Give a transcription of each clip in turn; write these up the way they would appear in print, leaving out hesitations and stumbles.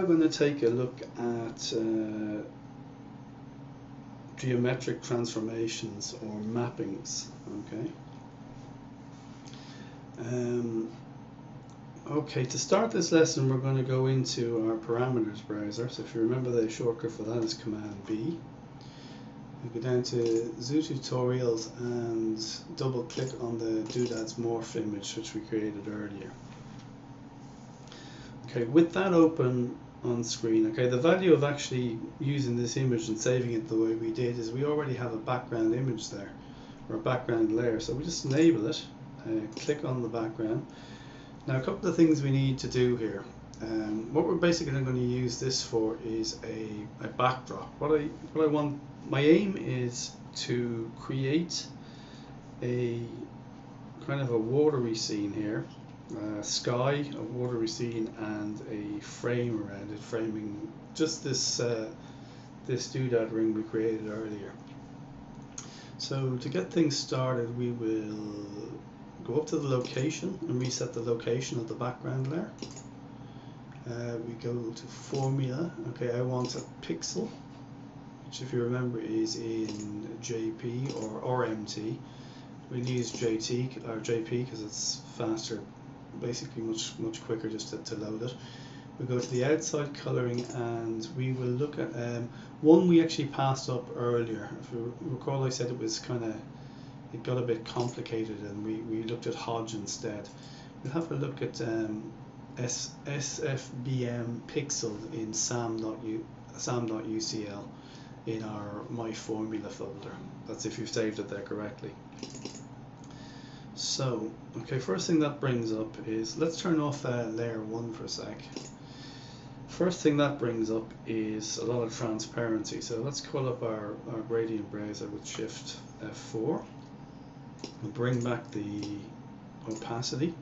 now going to take a look at geometric transformations or mappings. Okay. Okay, to start this lesson we're going to go into our parameters browser. So if you remember, the shortcut for that is Command B. We go down to Zoo Tutorials and double click on the Doodads Morph image which we created earlier. Okay, with that open on screen, okay, the value of actually using this image and saving it the way we did is we already have a background image there, or a background layer, so we just enable it, click on the background. Now a couple of things we need to do here. What we're basically going to use this for is a backdrop. What I want, my aim is to create a kind of a watery scene here, sky, a watery scene, and a frame around it, framing just this this doodad ring we created earlier. So to get things started, we will go up to the location and reset the location of the background layer. We go to Formula. Okay, I want a pixel, which if you remember is in JP or MT. We'll use JT or JP because it's faster, basically much quicker just to load it. We go to the outside colouring and we will look at one we actually passed up earlier. If you recall, I said it was it got a bit complicated and we looked at Hodge instead. We'll have a look at SFBM pixel in sam.ucl in our My Formula folder. That's if you've saved it there correctly. So, okay, first thing that brings up is, let's turn off layer 1 for a sec. First thing that brings up is a lot of transparency. So let's call up our gradient browser with Shift F4. We'll bring back the opacity.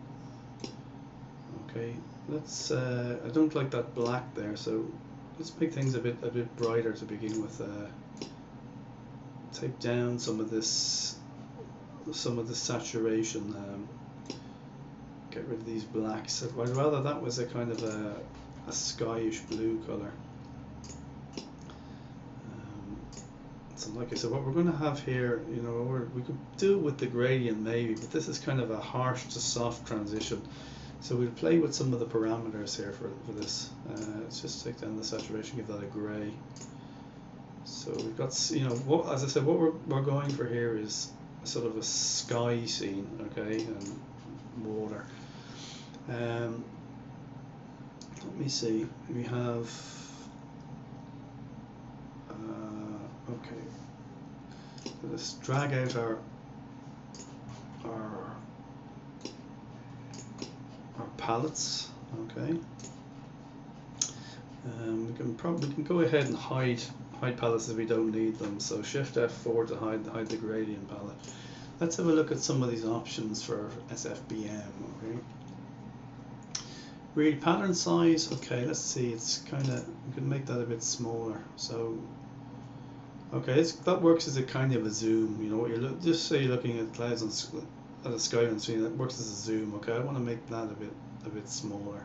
Okay, let's I don't like that black there, so let's make things a bit brighter to begin with. Take down some of this saturation. Get rid of these blacks. I'd rather that was a kind of a skyish blue color. So like I said, what we're going to have here, you know, we could do it with the gradient maybe, but this is kind of a harsh to soft transition. So we'll play with some of the parameters here for this. Let's just take down the saturation, give that a grey. So we've got, you know, as I said, what we're going for here is sort of a sky scene, okay, and water. Let me see. We have okay. Let's drag out our palettes. Okay. We can go ahead and hide palettes if we don't need them. So Shift F4 to hide the gradient palette. Let's have a look at some of these options for SFBM. Okay. Read pattern size. Okay, let's see. It's kind of, we can make that a bit smaller. So okay, that works as a kind of a zoom. You know, what you're just say you're looking at clouds at a sky on screen. That works as a zoom. Okay, I want to make that a bit smaller,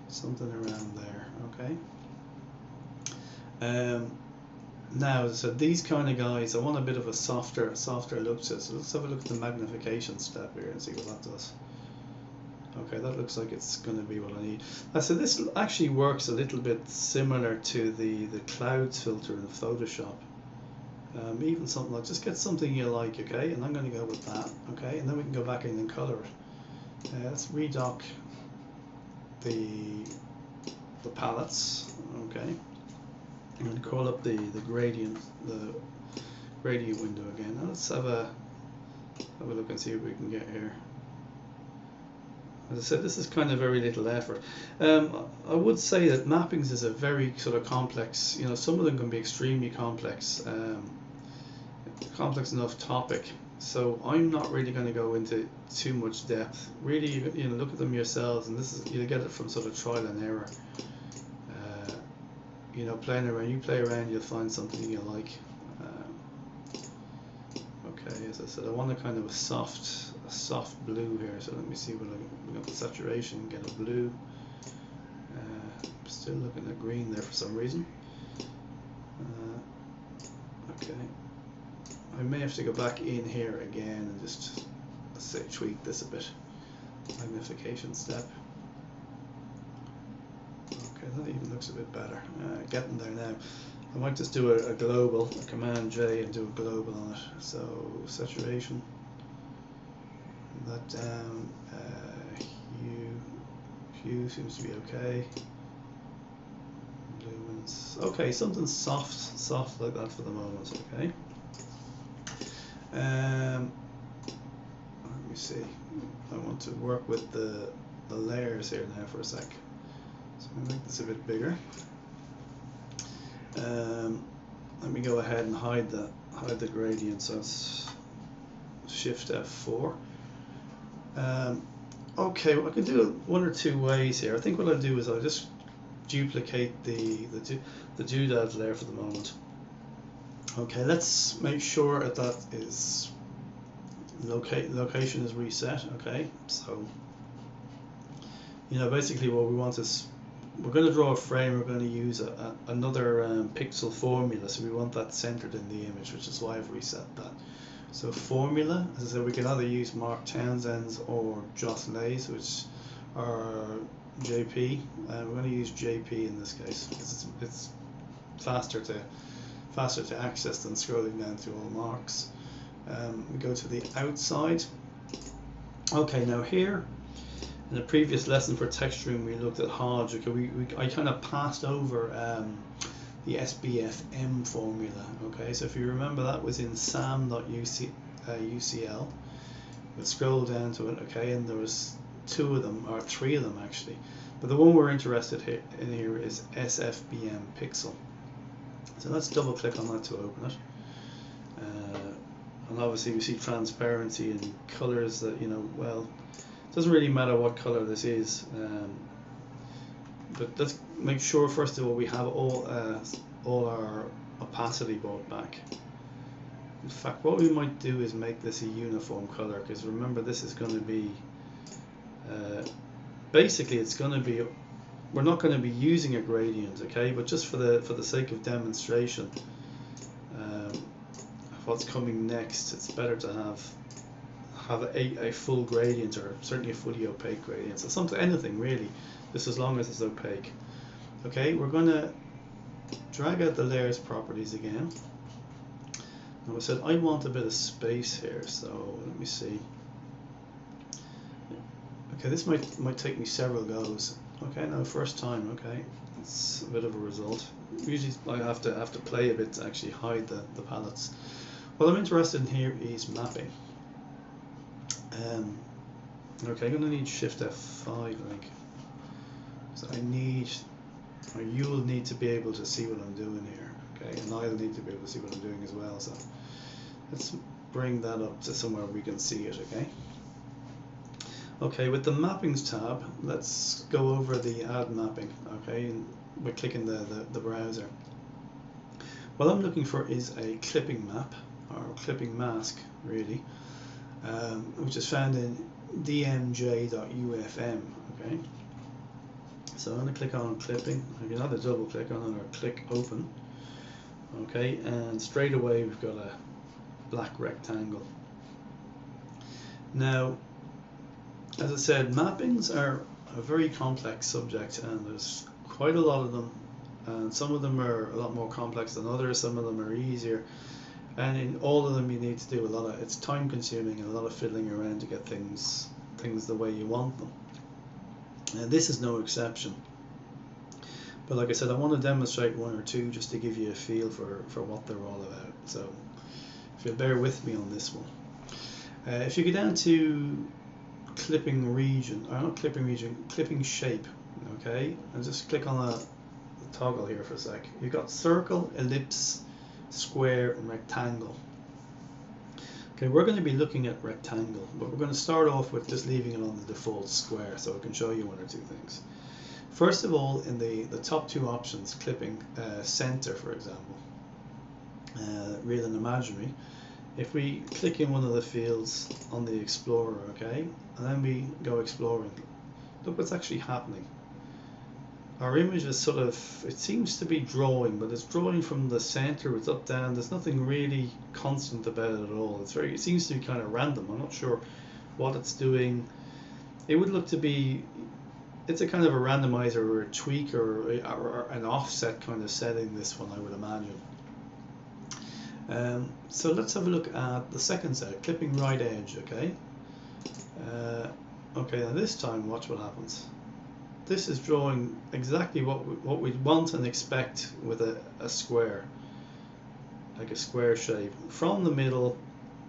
something around there. Okay. Now, so these kind of guys, I want a bit of a softer look to it. So let's have a look at the magnification step here and see what that does. Okay, that looks like it's going to be what I need. So this actually works a little bit similar to the clouds filter in Photoshop. Even something like, just get something you like, okay, and I'm going to go with that, okay, and then we can go back in and color it. Let's redock the palettes, okay. I'm going to call up the gradient window again. Now let's have a look and see what we can get here. As I said, this is kind of very little effort. I would say that mappings is a very sort of complex, you know, some of them can be extremely complex, complex enough topic. So I'm not really going to go into too much depth. Really, you know, look at them yourselves, and this is, you get it from sort of trial and error. You know, playing around, you play around, you'll find something you like. Okay, as I said, I want a kind of a soft blue here. So let me see what we got the saturation. Get a blue. Still looking at green there for some reason. Okay, I may have to go back in here again and just, let's say, tweak this a bit. Magnification step. Okay, that even looks a bit better. Getting there now. I might just do a global, a Command J, and do a global on it. So saturation, that down. Hue seems to be okay. Lumens, okay, something soft like that for the moment. Okay. Let me see. I want to work with the layers here now for a sec. So I'm going to make this a bit bigger. Let me go ahead and hide the gradient. So it's Shift F4. Okay, well, I can do it one or two ways here. I think what I'll do is I'll just duplicate the doodad layer for the moment. Okay, let's make sure that is location is reset. Okay, so basically what we want is, we're going to draw a frame. We're going to use another pixel formula, so we want that centered in the image, which is why I've reset that. So formula, as I said, we can either use Mark Townsend's or Joss Lay's, which are JP. We're going to use JP in this case because it's faster to access than scrolling down through all marks. We go to the outside. Okay, now here in the previous lesson for texturing we looked at Hodge. Okay, I kind of passed over the SBFM formula. Okay, so if you remember, that was in sam.ucl. We'll scroll down to it. Okay, and there was two of them, or three of them actually, but the one we're interested in here is SFBM pixel. So let's double click on that to open it. And obviously we see transparency and colors that, well, it doesn't really matter what color this is, but let's make sure first of all we have all our opacity brought back. In fact, what we might do is make this a uniform color, because remember, this is going to be basically, it's going to be, we're not going to be using a gradient, okay, but just for the sake of demonstration of what's coming next, it's better to have a full gradient, or certainly a fully opaque gradient. So something, anything really, just as long as it's opaque. Okay, we're going to drag out the layers properties again. Now I said I want a bit of space here, so let me see. Okay, this might take me several goes. Okay, now first time. Okay, it's a bit of a result. Usually I have to play a bit to actually hide the palettes. What I'm interested in here is mapping. Okay, I'm going to need Shift F5, I think. So you will need to be able to see what I'm doing here. Okay, and I'll need to be able to see what I'm doing as well. So let's bring that up to somewhere we can see it. Okay. Okay, with the mappings tab, let's go over the add mapping. Okay, and we're clicking the browser. What I'm looking for is a clipping map, or clipping mask really, which is found in dmj.ufm. Okay, so I'm going to click on clipping. I can either double click on it or click open. Okay, and straight away we've got a black rectangle. Now, as I said, mappings are a very complex subject, and there's quite a lot of them, and some of them are a lot more complex than others, some of them are easier, and in all of them you need to do it's time consuming and a lot of fiddling around to get things the way you want them. And this is no exception. But like I said, I want to demonstrate one or two just to give you a feel for what they're all about. So if you'll bear with me on this one. If you go down to clipping region, or not clipping region, clipping shape, okay, and just click on the toggle here for a sec. You've got circle, ellipse, square, and rectangle. Okay, we're going to be looking at rectangle, but we're going to start off with just leaving it on the default square so I can show you one or two things. First of all, in the top two options, clipping center, for example, real and imaginary, if we click in one of the fields on the Explorer, okay, and then we go exploring, look what's actually happening. our image is sort of, it seems to be drawing, but it's drawing from the center, it's up down, there's nothing really constant about it at all. It seems to be kind of random. I'm not sure what it's doing. It would look to be, it's a kind of a randomizer or a tweak or an offset kind of setting, this one, I would imagine. So let's have a look at the second set, clipping right edge. Okay. Okay, now this time watch what happens. This is drawing exactly what we want and expect with a square, like a square shape, from the middle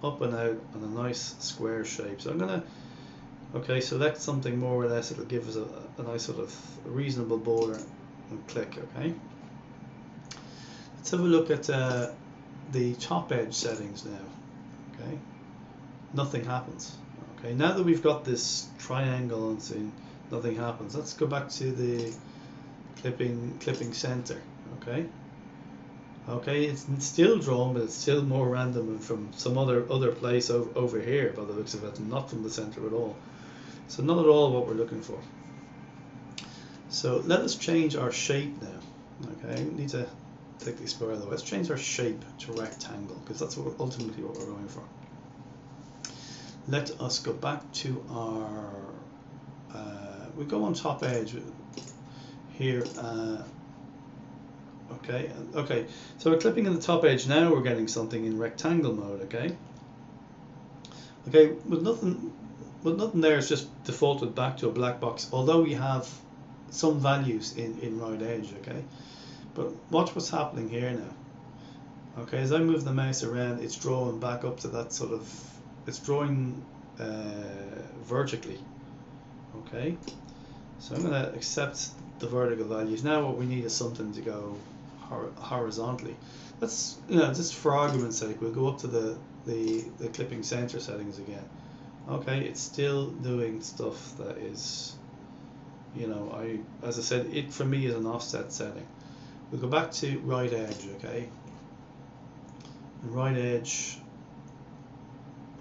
up and out, and a nice square shape. So I'm gonna, okay, select something more or less, it'll give us a nice sort of reasonable border, and click. Okay, let's have a look at the top edge settings now. Okay, nothing happens. Okay, now that we've got this triangle and seeing nothing happens, let's go back to the clipping center. Okay, okay, it's still drawn, but it's still more random and from some other place over here by the looks of it, not from the center at all. So not at all what we're looking for. So let us change our shape now. Okay, we need to take the explorer though. Let's change our shape to rectangle, because that's ultimately what we're going for. Let us go back to our we go on top edge here. Okay, so we're clipping in the top edge now. We're getting something in rectangle mode. Okay, with nothing there, it's just defaulted back to a black box, although we have some values in right edge. Okay, but watch what's happening here now. Okay, as I move the mouse around, it's drawing back up to that sort of, it's drawing vertically. Okay, so I'm going to accept the vertical values. Now what we need is something to go horizontally. Let's, just for argument's sake, we'll go up to the clipping center settings again. Okay, it's still doing stuff that is, as I said, it for me is an offset setting. We'll go back to right edge. Okay, and right edge.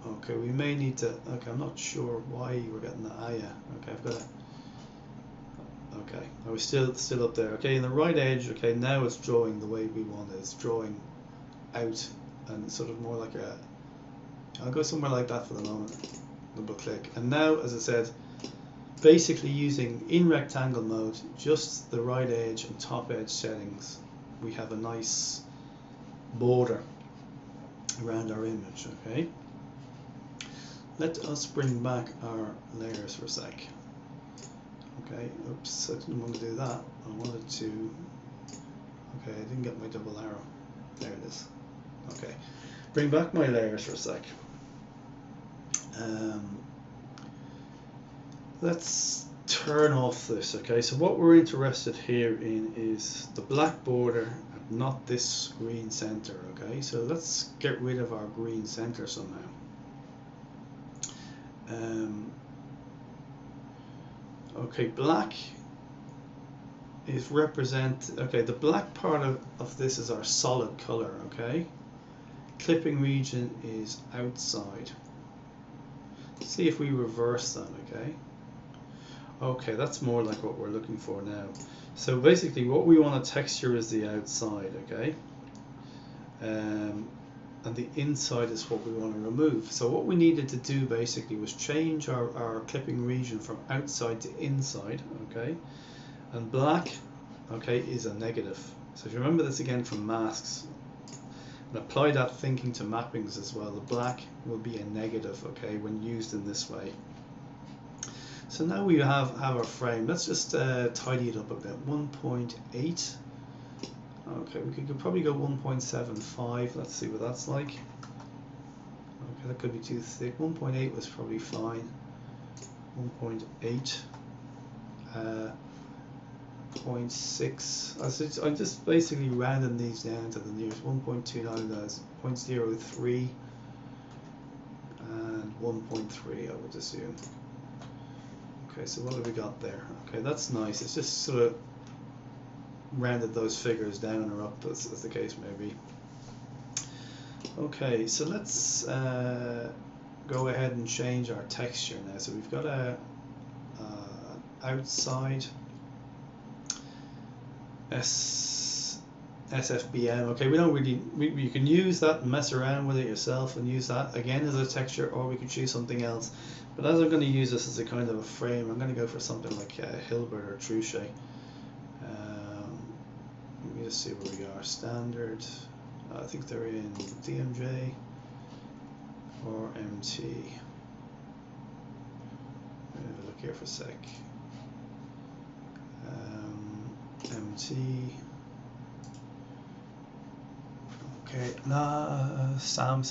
Okay, we may need to, okay, I'm not sure why we're getting that. Ah, yeah, okay, I've got it. Okay, I was still up there. Okay, in the right edge, okay, now it's drawing the way we want it. It's drawing out and sort of more like I'll go somewhere like that for the moment. Double click. And now, as I said, basically using in rectangle mode, just the right edge and top edge settings, we have a nice border around our image. Okay. Let us bring back our layers for a sec. Okay, oops, I didn't want to do that. I wanted to, okay, I didn't get my double arrow. There it is. Okay, bring back my layers for a sec. Let's turn off this. Okay, so what we're interested here in is the black border, not this green center. Okay, so let's get rid of our green center somehow. Okay, black is the black part of this is our solid color. Okay, clipping region is outside. Let's see if we reverse that. Okay, that's more like what we're looking for now. So basically what we want to texture is the outside. Okay, and the inside is what we want to remove. So what we needed to do basically was change our clipping region from outside to inside. Okay, and black, okay, is a negative. So if you remember this again from masks and apply that thinking to mappings as well, the black will be a negative, okay, when used in this way. So now we have our frame. Let's just tidy it up a bit. 1.8. Okay, we could probably go 1.75. Let's see what that's like. Okay, that could be too thick. 1.8 was probably fine. 1.8. 0.6. I'm just basically rounding these down to the nearest. 1.29, that's 0.03 and 1.3, I would assume. Okay, so what have we got there? Okay, that's nice. It's just sort of rounded those figures down or up, as the case may be. Okay, so let's go ahead and change our texture now. So we've got a outside SFBM. Okay, we don't really, you can use that and mess around with it yourself and use that again as a texture, or we can choose something else. But as I'm going to use this as a kind of a frame, I'm going to go for something like Hilbert or Truchet. Let me just see where we are. Standard, I think they're in DMJ or MT. Let me have a look here for a sec. MT. Okay, Sam.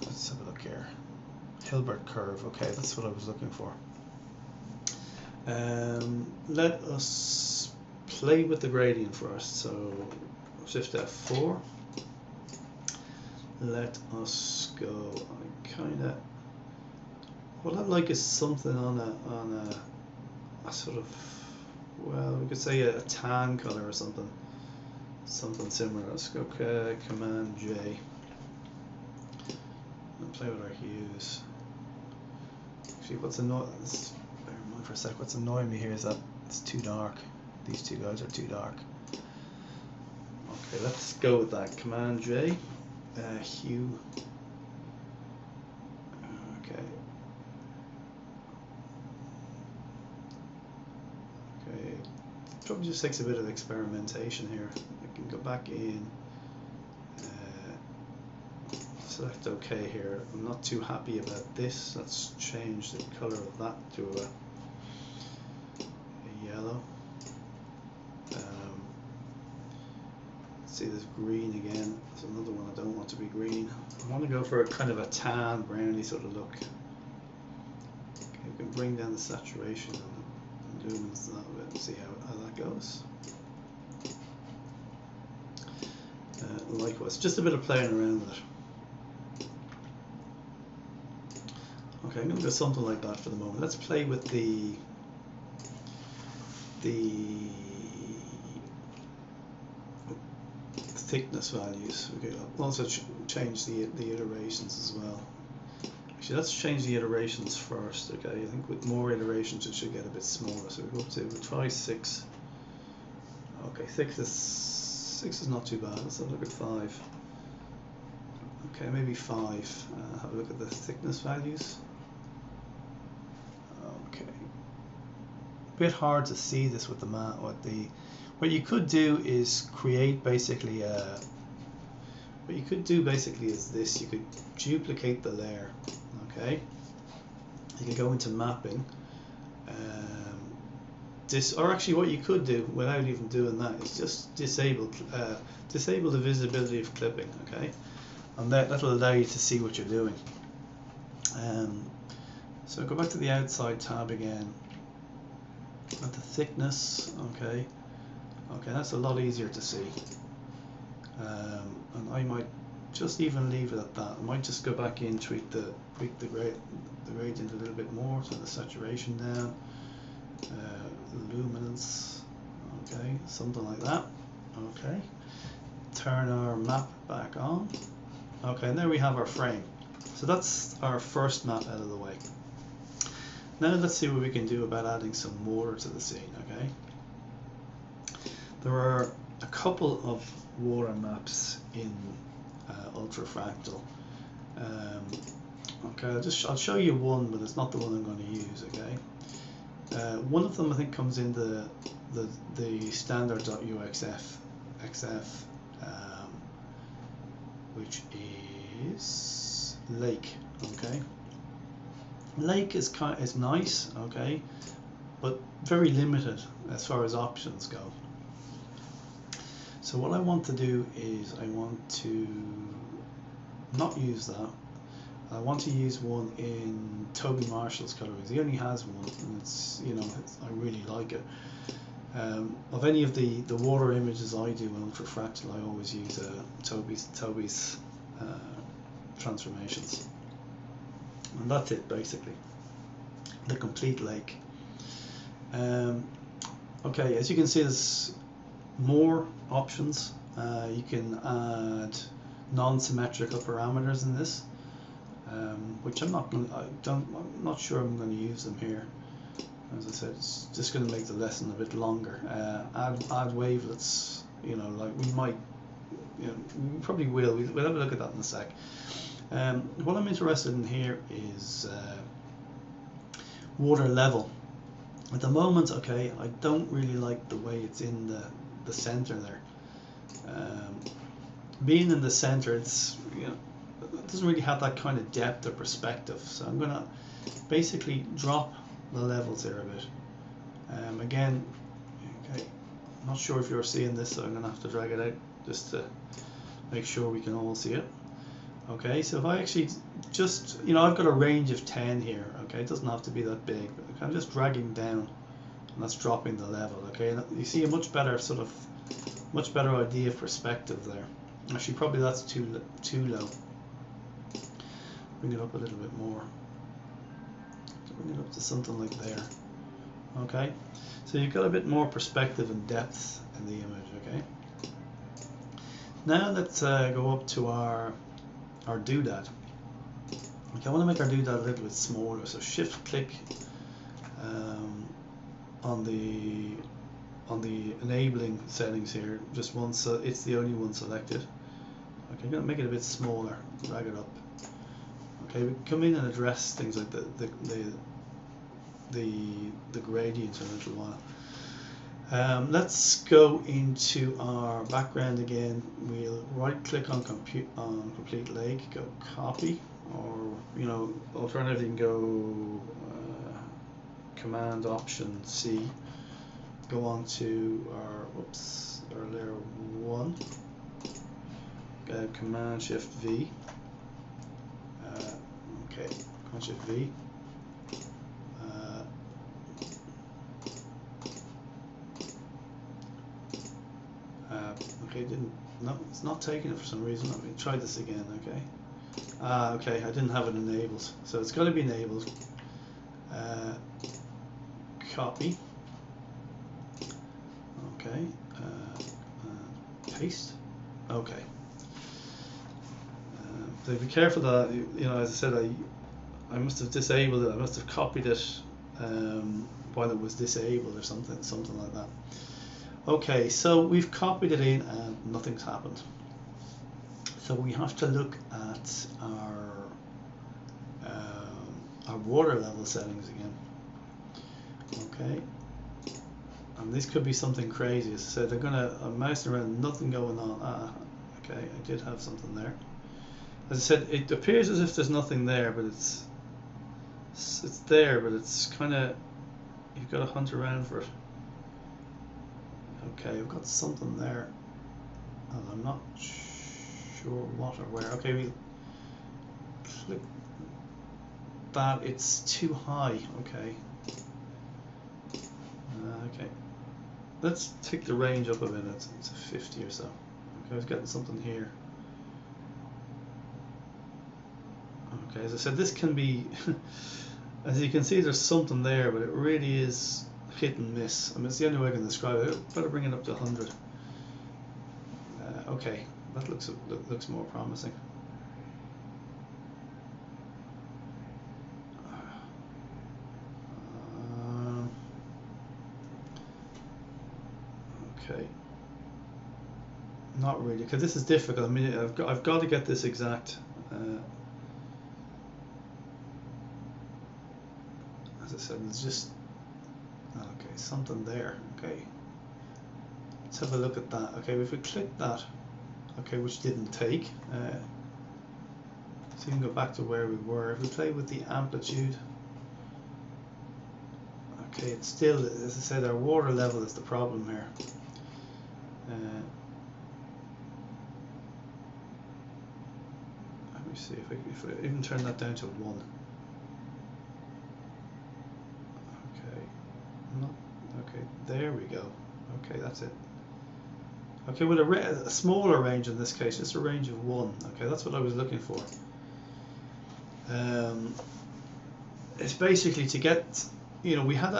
Let's have a look here. Hilbert curve. Okay, that's what I was looking for. Let us play with the gradient first. So Shift F4. Let us go. I kind of, what I like is something on a sort of, well, we could say a tan color or something similar. Let's go Command J and play with our hues. Actually, what's annoying? Bear in mind for a sec. What's annoying me here is that it's too dark. These two guys are too dark. Okay, let's go with that. Command J, hue. Okay. Okay. Probably just takes a bit of experimentation here. I can go back in. Select OK here. I'm not too happy about this. Let's change the color of that to a yellow. See this green again. There's another one I don't want to be green. I want to go for a kind of a tan, browny sort of look. Okay, we can bring down the saturation and lumens a little bit and see how that goes. Likewise, just a bit of playing around with it. Okay, I'm going to go something like that for the moment. Let's play with the thickness values. We can also change the iterations as well. Actually, let's change the iterations first. Okay, I think with more iterations it should get a bit smaller. So we go up to, we'll try 6. Okay, 6 is not too bad. Let's have a look at 5. Okay, maybe 5. Have a look at the thickness values. Okay, a bit hard to see this with the mat. What you could do is create basically what you could do basically is this. You could duplicate the layer. Okay, you can go into mapping. Or actually, what you could do without even doing that is just disable the visibility of clipping. Okay, and that'll allow you to see what you're doing. So go back to the outside tab again. At the thickness. Okay. Okay, that's a lot easier to see. And I might just even leave it at that. I might just go back in, tweak the gradient a little bit more, so the saturation down, luminance, okay, something like that. Okay, turn our map back on. Okay, and there we have our frame. So that's our first map out of the way. Now let's see what we can do about adding some water to the scene. Okay. There are a couple of water maps in Ultra Fractal. Okay, I'll show you one, but it's not the one I'm going to use. Okay, one of them I think comes in the standard.uxf which is Lake. Okay, Lake is nice. Okay, but very limited as far as options go. So what I want to do is I want to not use that. I want to use one in Toby Marshall's colorways. He only has one, and it's, you know, I really like it. Of any of the water images I do in Ultra Fractal, I always use Toby's transformations, and that's it basically. The complete lake. Okay, as you can see, there's more options. You can add non-symmetrical parameters in this, which I'm not sure I'm going to use them here. As I said, it's just going to make the lesson a bit longer. Add wavelets, you know, like we might, you know, we probably will. We'll have a look at that in a sec. What I'm interested in here is water level. At the moment, okay, I don't really like the way it's in the center there. Being in the center, it's, you know, it doesn't really have that kind of depth or perspective. So I'm gonna basically drop the levels here a bit. Again, okay, not sure if you're seeing this, so I'm gonna have to drag it out just to make sure we can all see it. Okay, so if I actually just, you know, I've got a range of 10 here. Okay, it doesn't have to be that big, but I'm just dragging down, and that's dropping the level. Okay, and you see a much better idea of perspective there. Actually, probably that's too low. Bring it up a little bit more. Bring it up to something like there. Okay, so you've got a bit more perspective and depth in the image. Okay, now let's go up to our doodad. Okay, I want to make our doodad a little bit smaller, so shift click on the enabling settings here, just once, so it's the only one selected. Okay, I'm going to make it a bit smaller, drag it up. Okay, we can come in and address things like the gradients in a little while. Let's go into our background again. We'll right click on complete lake, go copy, or, you know, alternatively you can go Command Option C, go on to our layer 1, Command Shift V, okay, Command Shift V, okay, no, it's not taking it for some reason. Let me try this again. Okay, okay, I didn't have it enabled, so it's got to be enabled. Copy. Okay, paste. Okay. So be careful that, you know, as I said, I must have disabled it. I must have copied it while it was disabled or something like that. Okay, so we've copied it in and nothing's happened. So we have to look at our water level settings again. Okay, and this could be something crazy. As I said, I'm mousing around, nothing going on. Okay, I did have something there. As I said, it appears as if there's nothing there, but it's there, but it's kind of, you've got to hunt around for it. Okay, I've got something there, and I'm not sure what or where. Okay, we click that. It's too high. Okay. Okay, let's take the range up a bit. It's a 50 or so. Okay, I was getting something here. Okay, as I said, this can be, as you can see, there's something there, but it really is hit and miss. I mean, it's the only way I can describe it. Better bring it up to 100. Okay, that looks more promising. Okay, not really, because this is difficult. I mean, I've got to get this exact. As I said, it's just okay, something there. Okay, let's have a look at that. Okay, if we click that, okay, which didn't take, so you can go back to where we were. If we play with the amplitude, okay, it's still, as I said, our water level is the problem here. Let me see if I even turn that down to 1. Okay, there we go. Okay, that's it. Okay, with a smaller range in this case, just a range of 1. Okay, that's what I was looking for. It's basically to get, you know, we had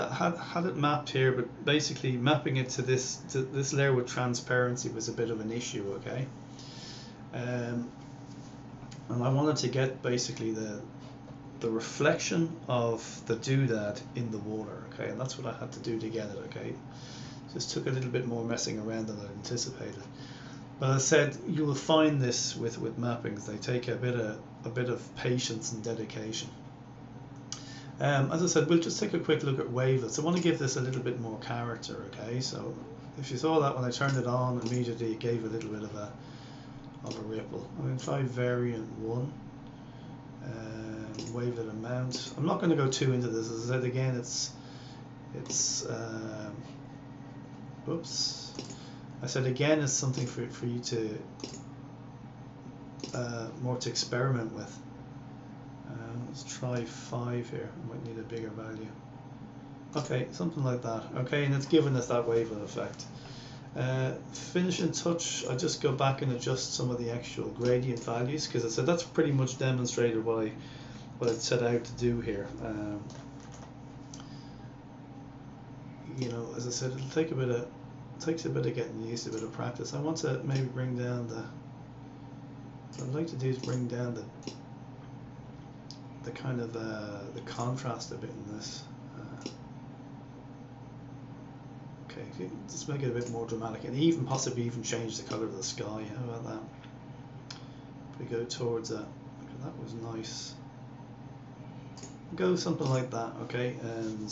it mapped here, but basically mapping it to this layer with transparency was a bit of an issue. Okay, and I wanted to get basically the reflection of the doodad in the water, okay, and that's what I had to do to get it, okay. Just took a little bit more messing around than I anticipated. But as I said, you will find this with mappings. They take a bit of patience and dedication. As I said, we'll just take a quick look at wavelets. I want to give this a little bit more character, okay? So if you saw that when I turned it on, immediately it gave a little bit of a ripple. I'm going to try variant 1. Wavelet amount. I'm not going to go too into this. As I said again, oops. I said again, it's something for you to more to experiment with. Let's try 5 here. I might need a bigger value. Okay, something like that. Okay, and it's given us that wavelet effect. Finish and touch, I just go back and adjust some of the actual gradient values, because I said that's pretty much demonstrated what I set out to do here. You know, as I said, it'll take takes a bit of getting used to, a bit of practice. I want to maybe bring down what I'd like to do is bring down the kind of the contrast a bit in this. Okay, just make it a bit more dramatic, and even possibly even change the color of the sky. How about that? If we go towards that, okay, that was nice. Go something like that, okay, and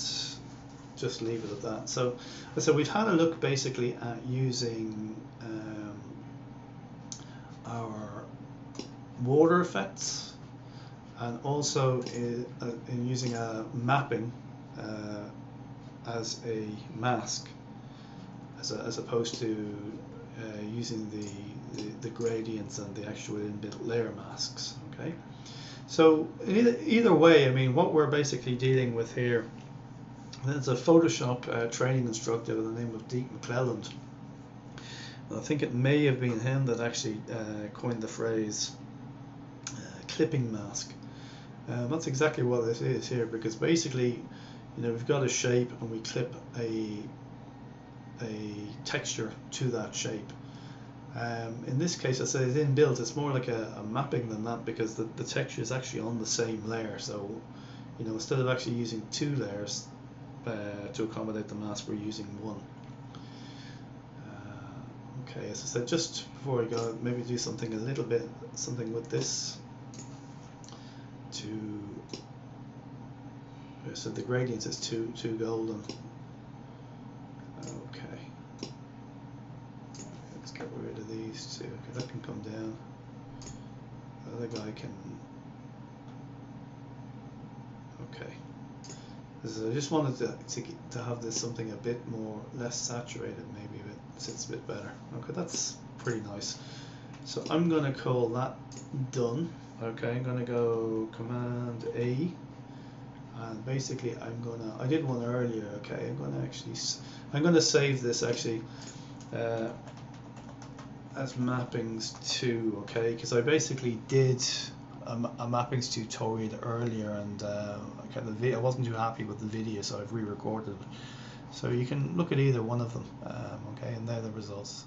just leave it at that. So we've had a look basically at using our water effects, and also in using a mapping as a mask, as opposed to using the gradients and the actual inbuilt layer masks. Okay, so either way, I mean, what we're basically dealing with here, there's a Photoshop training instructor by the name of Deke McClelland. I think it may have been him that actually coined the phrase clipping mask. That's exactly what this is here, because basically, you know, we've got a shape and we clip a texture to that shape. In this case, I say it's inbuilt. It's more like a mapping than that, because the texture is actually on the same layer. So, you know, instead of actually using 2 layers to accommodate the mask, we're using 1. Okay, as I said, just before I go, maybe do something with this so the gradient is too golden. Okay, let's get rid of these 2. Okay, that can come down. The other guy can. Okay. So I just wanted to have this something a bit less saturated, maybe sits a bit better. Okay, that's pretty nice. So I'm going to call that done. Okay, I'm going to go Command A, and basically I did one earlier. Okay, I'm going to save this actually as mappings 2. Okay, because I basically did a mappings tutorial earlier, and I wasn't too happy with the video, so I've re-recorded it. So you can look at either one of them. Okay, and they're the results.